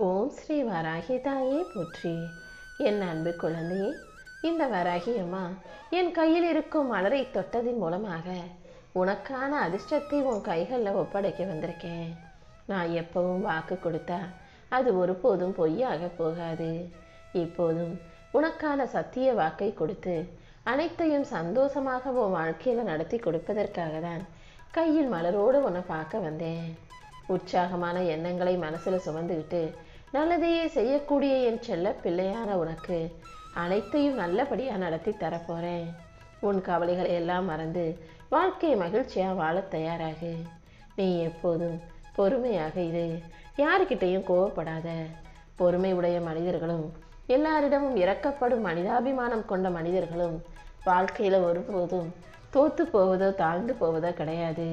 ஓம் ஸ்ரீ வராகி தாயே போற்றி. என் அன்பு குழந்தையே, இந்த வராகி அம்மா என் கையில் இருக்கும் மலரை தொட்டதின் மூலமாக உனக்கான அதிர்ஷ்டத்தை உன் கைகளில் ஒப்படைக்க வந்திருக்கேன். நான் எப்பவும் வாக்கு கொடுத்தா அது ஒருபோதும் பொய்யாக போகாது. இப்போதும் உனக்கான சத்திய வாக்கை கொடுத்து அனைத்தையும் சந்தோஷமாக உன் வாழ்க்கையில் நடத்தி கொடுப்பதற்காக தான் கையில் மலரோடு உன்னை பார்க்க வந்தேன். உற்சாகமான எண்ணங்களை மனசில் சுமந்துக்கிட்டு நல்லதையே செய்யக்கூடிய என் செல்ல பிள்ளையான உனக்கு அனைத்தையும் நல்லபடியாக நடத்தி தரப்போகிறேன். உன் கவலைகளை எல்லாம் மறந்து வாழ்க்கையை மகிழ்ச்சியாக வாழ தயாராகு. நீ எப்போதும் பொறுமையாக இரு. யாருக்கிட்டையும் கோவப்படாத. பொறுமை உடைய மனிதர்களும் எல்லாரிடமும் இறக்கப்படும் மனிதாபிமானம் கொண்ட மனிதர்களும் வாழ்க்கையில் ஒருபோதும் தோத்து போவதோ தாழ்ந்து போவதோ கிடையாது.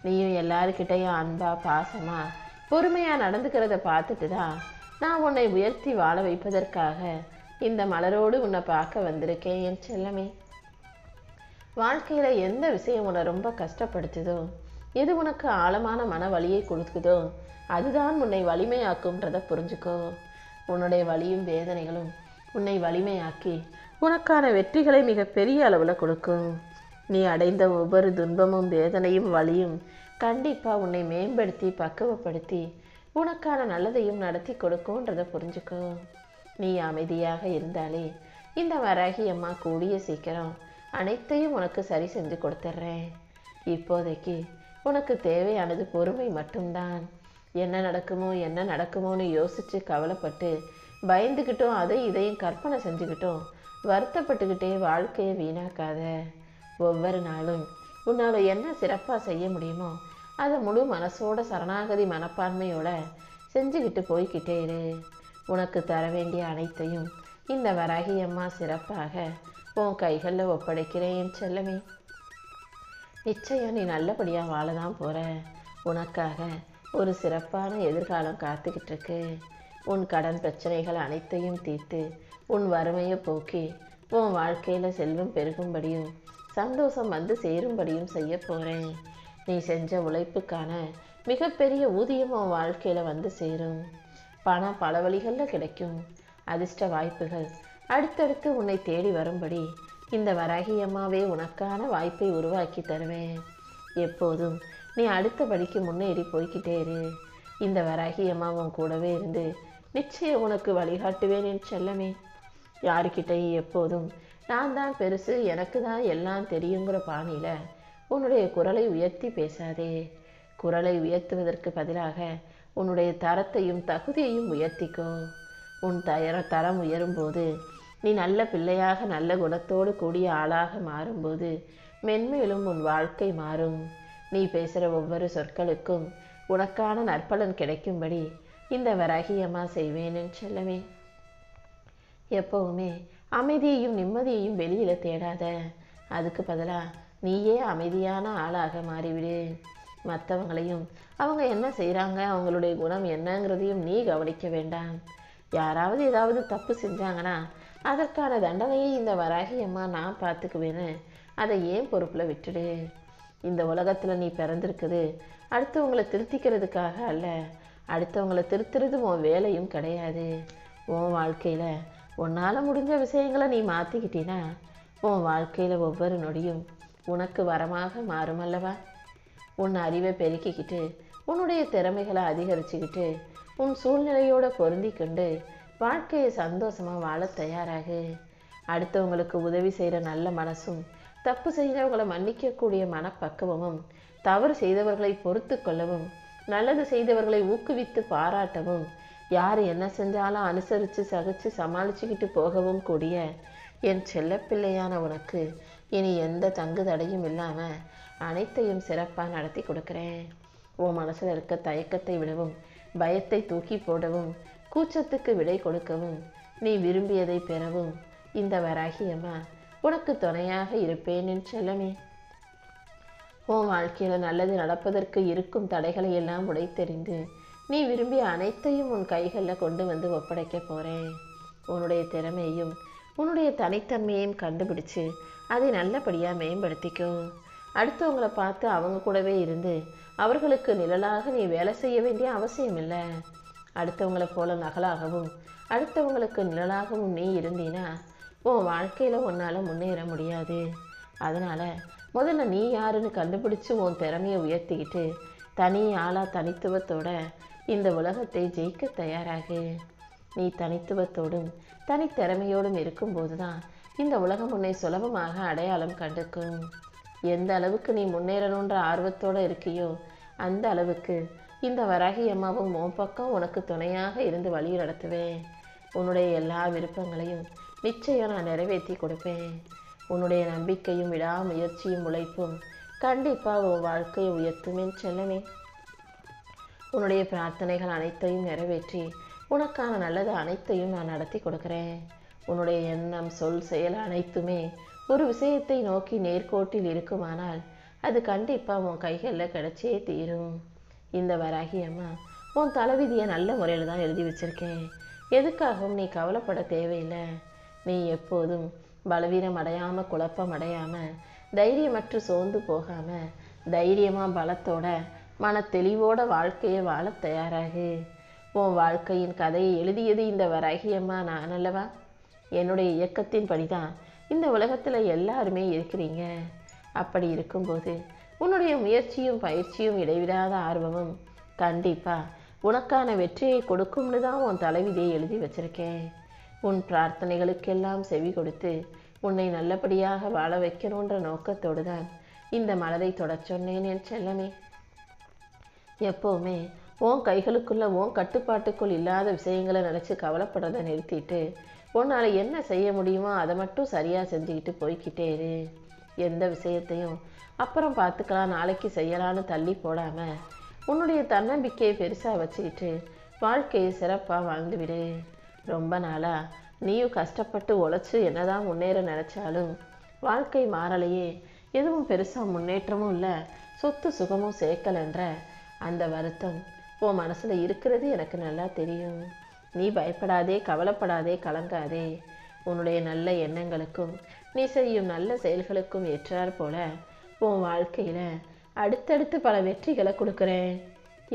நீயும் எல்லாருக்கிட்டையும் அன்பா பாசமா பொறுமையாக நடந்துக்கிறத பார்த்துட்டு தான் நான் உன்னை உயர்த்தி வாழ வைப்பதற்காக இந்த மலரோடு உன்னை பார்க்க வந்திருக்கேன் என் செல்லமே. வாழ்க்கையில் எந்த விஷயம் உன்னை ரொம்ப கஷ்டப்படுத்துதோ, எது உனக்கு ஆழமான மன வலியை கொடுக்குதோ அதுதான் உன்னை வலிமையாக்கும்ன்றதை புரிஞ்சுக்கோ. உன்னுடைய வலியும் வேதனைகளும் உன்னை வலிமையாக்கி உனக்கான வெற்றிகளை மிக பெரிய அளவில் கொடுக்கும். நீ அடைந்த ஒவ்வொரு துன்பமும் வேதனையும் வலியும் கண்டிப்பாக உன்னை மேம்படுத்தி பக்குவப்படுத்தி உனக்கான நல்லதையும் நடத்தி கொடுக்கும்ன்றதை புரிஞ்சுக்கோ. நீ அமைதியாக இருந்தாலே இந்த வராகி அம்மா கூடிய சீக்கிரம் அனைத்தையும் உனக்கு சரி செஞ்சு கொடுத்துட்றேன். இப்போதைக்கு உனக்கு தேவையானது பொறுமை மட்டும்தான். என்ன நடக்குமோன்னு யோசித்து கவலைப்பட்டு பயந்துக்கிட்டோம் அதை இதையும் கற்பனை செஞ்சுக்கிட்டோம் வருத்தப்பட்டுக்கிட்டே வாழ்க்கையை வீணாக்காத. ஒவ்வொரு நாளும் உன்னால் என்ன சிறப்பாக செய்ய முடியுமோ அதை முழு மனசோட சரணாகதி மனப்பான்மையோட செஞ்சுக்கிட்டு போய்கிட்டே இரு. உனக்கு தர வேண்டிய அனைத்தையும் இந்த வராகி அம்மா சிறப்பாக உன் கைகளில் ஒப்படைக்கிறேன் என் செல்லமே. நிச்சயம் நீ நல்லபடியாக வாழ தான் போகிற. உனக்காக ஒரு சிறப்பான எதிர்காலம் காத்துக்கிட்டு இருக்கு. உன் கடன் பிரச்சனைகள் அனைத்தையும் தீர்த்து உன் வறுமையை போக்கி உன் வாழ்க்கையில் செல்வம் பெருகும்படியும் சந்தோஷம் வந்து சேரும்படியும் செய்ய போகிறேன். நீ செஞ்ச உழைப்புக்கான மிகப்பெரிய ஊதியம் உன் வாழ்க்கையில் வந்து சேரும். பணம் பல வழிகளில் கிடைக்கும். அதிர்ஷ்ட வாய்ப்புகள் அடுத்தடுத்து உன்னை தேடி வரும்படி இந்த வராகி அம்மாவே உனக்கான வாய்ப்பை உருவாக்கி தருவேன். எப்போதும் நீ அடுத்தபடிக்கு முன்னேறி போய்கிட்டே இரு. இந்த வராகி அம்மா உன் கூடவே இருந்து நிச்சயம் உனக்கு வழிகாட்டுவேன் என் செல்லமே. யாருக்கிட்டையும் எப்போதும் நான் தான் பெருசு, எனக்கு தான் எல்லாம் தெரியுங்கிற பாணியில் உன்னுடைய குரலை உயர்த்தி பேசாதே. குரலை உயர்த்துவதற்கு பதிலாக உன்னுடைய தரத்தையும் தகுதியையும் உயர்த்திக்கோ. உன் தரம் உயரும்போது நீ நல்ல பிள்ளையாக நல்ல குணத்தோடு கூடிய ஆளாக மாறும்போது மென்மேலும் உன் வாழ்க்கை மாறும். நீ பேசுகிற ஒவ்வொரு சொற்களுக்கும் உனக்கான நற்பலன் கிடைக்கும்படி இந்த வராகி அம்மா செய்வேன் என் செல்லமே. எப்பவுமே அமைதியையும் நிம்மதியையும் வெளியில் தேடாத. அதுக்கு பதிலாக நீயே அமைதியான ஆளாக மாறிவிடு. மற்றவங்களையும் அவங்க என்ன செய்கிறாங்க, அவங்களுடைய குணம் என்னங்கிறதையும் நீ கவனிக்க வேண்டாம். யாராவது ஏதாவது தப்பு செஞ்சாங்கன்னா அதற்கான தண்டனையை இந்த வராகி அம்மா நான் பார்த்துக்குவேன்னு அதை ஏன் பொறுப்பில் விட்டுடு. இந்த உலகத்தில் நீ பிறந்திருக்குது அடுத்தவங்களை திருத்திக்கிறதுக்காக அல்ல. அடுத்தவங்களை திருத்துறது உன் வேலையும் கிடையாது. உன் வாழ்க்கையில் உன்னால் முடிஞ்ச விஷயங்களை நீ மாற்றிக்கிட்டீன்னா உன் வாழ்க்கையில் ஒவ்வொரு நொடியும் உனக்கு வரமாக மாறும் அல்லவா. உன் அறிவை பெருக்கிக்கிட்டு உன்னுடைய திறமைகளை அதிகரிச்சுக்கிட்டு உன் சூழ்நிலையோடு பொருந்தி கொண்டு வாழ்க்கையை சந்தோஷமாக வாழ தயாராகு. அடுத்தவங்களுக்கு உதவி செய்கிற நல்ல மனசும் தப்பு செய்தவங்களை மன்னிக்கக்கூடிய மனப்பக்குவமும் தவறு செய்தவர்களை பொறுத்து கொள்ளவும் நல்லது செய்தவர்களை ஊக்குவித்து பாராட்டவும் யார் என்ன செஞ்சாலும் அனுசரித்து சகிச்சு சமாளிச்சுக்கிட்டு போகவும் கூடிய என் செல்லப்பிள்ளையான உனக்கு இனி எந்த தங்கு தடையும் இல்லாமல் அனைத்தையும் சிறப்பாக நடத்தி கொடுக்குறேன். உன் மனசில் இருக்க தயக்கத்தை விடவும் பயத்தை தூக்கி போடவும் கூச்சத்துக்கு விடை கொடுக்கவும் நீ விரும்பியதை பெறவும் இந்த வராகி அம்மா உனக்கு துணையாக இருப்பேன் என் செல்லமே. உன் வாழ்க்கையில் நல்லது நடப்பதற்கு இருக்கும் தடைகளை எல்லாம் உடைத்தெறிந்து நீ விரும்பிய அனைத்தையும் உன் கைகளில் கொண்டு வந்து ஒப்படைக்க போகிறேன். உன்னுடைய திறமையையும் உன்னுடைய தனித்தன்மையையும் கண்டுபிடிச்சு அதை நல்லபடியாக மேம்படுத்திக்கோ. அடுத்தவங்களை பார்த்து அவங்க கூடவே இருந்து அவர்களுக்கு நிழலாக நீ வேலை செய்ய வேண்டிய அவசியம் இல்லை. அடுத்தவங்களை போல நகலாகவும் அடுத்தவங்களுக்கு நிழலாகவும் நீ இருந்தீனா உன் வாழ்க்கையில் உன்னால் முன்னேற முடியாது. அதனால் முதல்ல நீ யாருன்னு கண்டுபிடிச்சு உன் திறமையை உயர்த்திக்கிட்டு தனி ஆளாக தனித்துவத்தோட இந்த உலகத்தை ஜெயிக்க தயாராகு. நீ தனித்துவத்தோடும் தனித்திறமையோடும் இருக்கும்போது தான் இந்த உலகம் உன்னை சுலபமாக அடையாளம் கண்டுக்கும். எந்த அளவுக்கு நீ முன்னேறணுன்ற ஆர்வத்தோடு இருக்கியோ அந்த அளவுக்கு இந்த வராகி அம்மாவும் உன் பக்கம் உனக்கு துணையாக இருந்து வழி நடத்துவேன். உன்னுடைய எல்லா விருப்பங்களையும் நிச்சயம் நான் நிறைவேற்றி கொடுப்பேன். உன்னுடைய நம்பிக்கையும் விடாமுயற்சியும் உழைப்பும் கண்டிப்பாக உன் வாழ்க்கையை உயர்த்துமே செல்லமே. உன்னுடைய பிரார்த்தனைகள் அனைத்தையும் நிறைவேற்றி உனக்கான நல்லது அனைத்தையும் நான் நடத்தி கொடுக்குறேன். உன்னுடைய எண்ணம் சொல் செயல் அனைத்துமே ஒரு விஷயத்தை நோக்கி நேர்கோட்டில் இருக்குமானால் அது கண்டிப்பாக உன் கைகளில் கிடைச்சே தீரும். இந்த வராகி அம்மா உன் தலைவிதியை நல்ல முறையில் தான் எழுதி வச்சிருக்கேன். எதுக்காகவும் நீ கவலைப்பட தேவையில்லை. நீ எப்போதும் பலவீனம் அடையாமல் குழப்பம் அடையாமல் தைரியமற்று சோர்ந்து போகாமல் தைரியமாக பலத்தோட மன தெளிவோட வாழ்க்கையை வாழ தயாராகு. உன் வாழ்க்கையின் கதையை எழுதியது இந்த வராகி அம்மா நான் அல்லவா? என்னுடைய இயக்கத்தின் படிதான் இந்த உலகத்தில் எல்லாருமே இருக்கிறீங்க. அப்படி இருக்கும்போது உன்னுடைய முயற்சியும் பயிற்சியும் இடைவிடாத ஆர்வமும் கண்டிப்பாக உனக்கான வெற்றியை கொடுக்கும்னு தான் உன் தலைவிதியை எழுதி வச்சிருக்கேன். உன் பிரார்த்தனைகளுக்கெல்லாம் செவி கொடுத்து உன்னை நல்லபடியாக வாழ வைக்கணுன்ற நோக்கத்தோடு தான் இந்த மலரை தொடச் சொன்னேன் என் செல்லமே. எப்போவுமே உன் கைகளுக்குள்ள உன் கட்டுப்பாட்டுக்குள் இல்லாத விஷயங்களை நினச்சி கவலைப்படுறதை நிறுத்திட்டு உன்னால் என்ன செய்ய முடியுமோ அதை மட்டும் சரியாக செஞ்சுக்கிட்டு போய்கிட்டே இரு. எந்த விஷயத்தையும் அப்புறம் பார்த்துக்கலாம் நாளைக்கு செய்யலான்னு தள்ளி போடாமல் உன்னுடைய தன்னம்பிக்கையை பெருசாக வச்சுக்கிட்டு வாழ்க்கையை சிறப்பாக வாழ்ந்துவிடு. ரொம்ப நாளாக நீயும் கஷ்டப்பட்டு உழைச்சி என்னதான் முன்னேற நினச்சாலும் வாழ்க்கை மாறலையே, எதுவும் பெருசாக முன்னேற்றமும் இல்லை, சொத்து சுகமும் சேர்க்கலைன்ற அந்த வருத்தம் உன் மனசில் இருக்கிறது எனக்கு நல்லா தெரியும். நீ பயப்படாதே, கவலைப்படாதே, கலங்காதே. உன்னுடைய நல்ல எண்ணங்களுக்கும் நீ செய்யும் நல்ல செயல்களுக்கும் ஏற்றாற் போல உன் வாழ்க்கையில் அடுத்தடுத்து பல வெற்றிகளை கொடுக்குறேன்.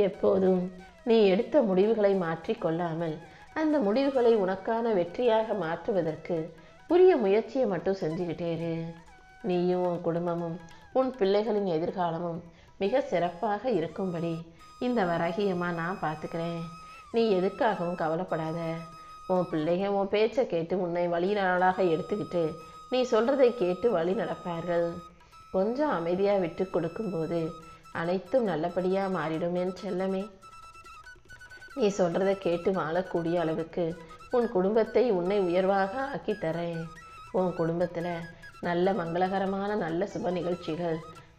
எப்போதும் நீ எடுத்த முடிவுகளை மாற்றி கொள்ளாமல் அந்த முடிவுகளை உனக்கான வெற்றியாக மாற்றுவதற்கு உரிய முயற்சியை மட்டும் செஞ்சுக்கிட்டே இரு. நீயும் உன் குடும்பமும் உன் பிள்ளைகளின் எதிர்காலமும் மிக சிறப்பாக இருக்கும்படி இந்த வராகியம்மா நான் பார்த்துக்கிறேன். நீ எதுக்காகவும் கவலைப்படாத. உன் பிள்ளைங்க உன் பேச்சை கேட்டு உன்னை வழி நாளாக எடுத்துக்கிட்டு நீ சொல்கிறதை கேட்டு வழி நடப்பார்கள். கொஞ்சம் அமைதியாக விட்டு கொடுக்கும்போது அனைத்தும் நல்லபடியாக மாறிடும் என் செல்லமே. நீ சொல்கிறத கேட்டு வாழக்கூடிய அளவுக்கு உன் குடும்பத்தை உன்னை உயர்வாக ஆக்கி தரேன். உன் குடும்பத்தில் நல்ல மங்களகரமான நல்ல சுப நிகழ்ச்சிகள்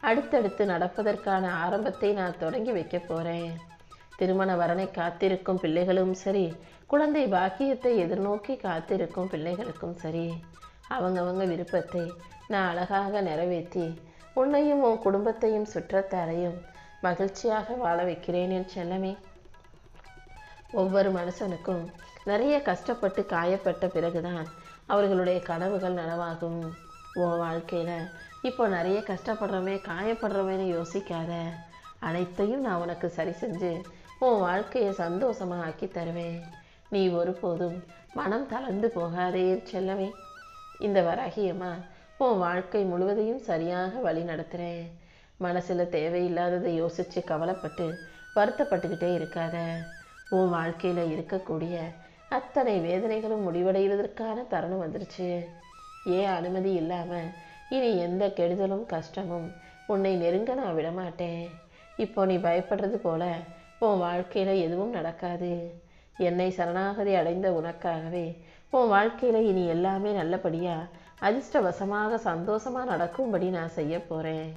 அடுத்தடுத்து நடப்பதற்கான ஆரம்பத்தை நான் தொடங்கி வைக்க போகிறேன். திருமண வரனை காத்திருக்கும் பிள்ளைகளும் சரி, குழந்தை பாக்கியத்தை எதிர்நோக்கி காத்திருக்கும் பிள்ளைகளுக்கும் சரி, அவங்கவங்க விருப்பத்தை நான் அழகாக நிறைவேற்றி உன்னையும் உன் குடும்பத்தையும் சுற்றத்தாரையும் மகிழ்ச்சியாக வாழ வைக்கிறேன் என் செல்லமே. ஒவ்வொரு மனுஷனுக்கும் நிறைய கஷ்டப்பட்டு காயப்பட்ட பிறகுதான் அவர்களுடைய கனவுகள் நனவாகும். உன் வாழ்க்கையில் இப்போ நிறைய கஷ்டப்படுறோமே காயப்படுறோமேன்னு யோசிக்காத. அனைத்தையும் நான் உனக்கு சரி செஞ்சு உன் வாழ்க்கையை சந்தோஷமாக ஆக்கி தருவேன். நீ ஒருபோதும் மனம் தளர்ந்து போகாதே செல்லவே. இந்த வராகியம்மா உன் வாழ்க்கை முழுவதையும் சரியாக வழி நடத்துகிறேன். மனசில் தேவையில்லாததை யோசித்து கவலைப்பட்டு வருத்தப்பட்டுக்கிட்டே இருக்காத. உன் வாழ்க்கையில் இருக்கக்கூடிய அத்தனை வேதனைகளும் முடிவடைவதற்கான தருணம் வந்துருச்சு. ஏன் அனுமதி இல்லாமல் இனி எந்த கெடுதலும் கஷ்டமும் உன்னை நெருங்க நான் விடமாட்டேன். இப்போ நீ பயப்படுறது போல உன் வாழ்க்கையில் எதுவும் நடக்காது. என்னை சரணாகதி அடைந்த உனக்காகவே உன் வாழ்க்கையில் இனி எல்லாமே நல்லபடியாக அதிர்ஷ்டவசமாக சந்தோஷமாக நடக்கும்படி நான் செய்ய போகிறேன்.